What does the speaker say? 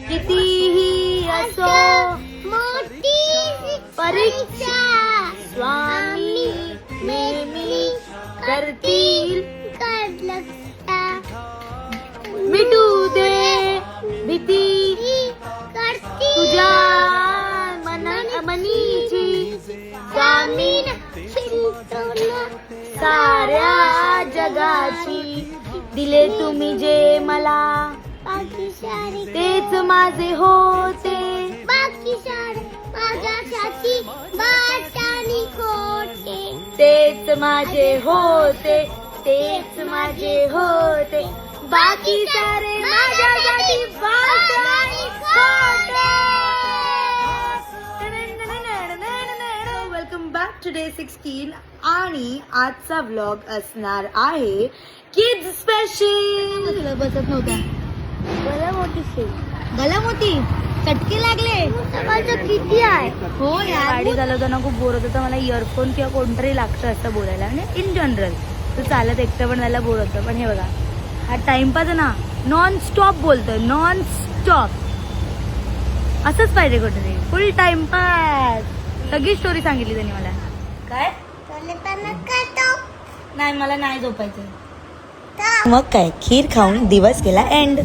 कितीही असो मोठी परीक्षा स्वामी नेहमी करतील मिटू दे भीती तुझ्या मनीची स्वामी साऱ्या जगाची दिले तुम्ही जे मला तेच माझे होते बाकी सारे माझ्यासाठी बाटानी खोटे तेच माझे होते तेच माझे होते बाकी सारे माझ्यासाठी बाटानी खोटे. वेलकम बॅक टू डे 16 आणि आजचा व्लॉग असणार आहे किड्स स्पेशल. बसत नव्हता गला मोठी चटके लागले किती आहे. हो यार गाडी चालवताना खूप बोर होत होतं. मला इयरफोन किंवा कोणतरी लागतं असं बोलायला म्हणजे इन जनरल तर चालत एकटं पण जायला बोर होतं. पण हे बघा हा टाइमपास ना नॉन स्टॉप बोलतोय नॉन स्टॉप असंच पाहिजे कुठेतरी फुल टाइमपास. सगळी स्टोरी सांगितली त्यांनी मला. काय नाही मला नाही झोपायचं. मग काय खीर खाऊन दिवस गेला एंड.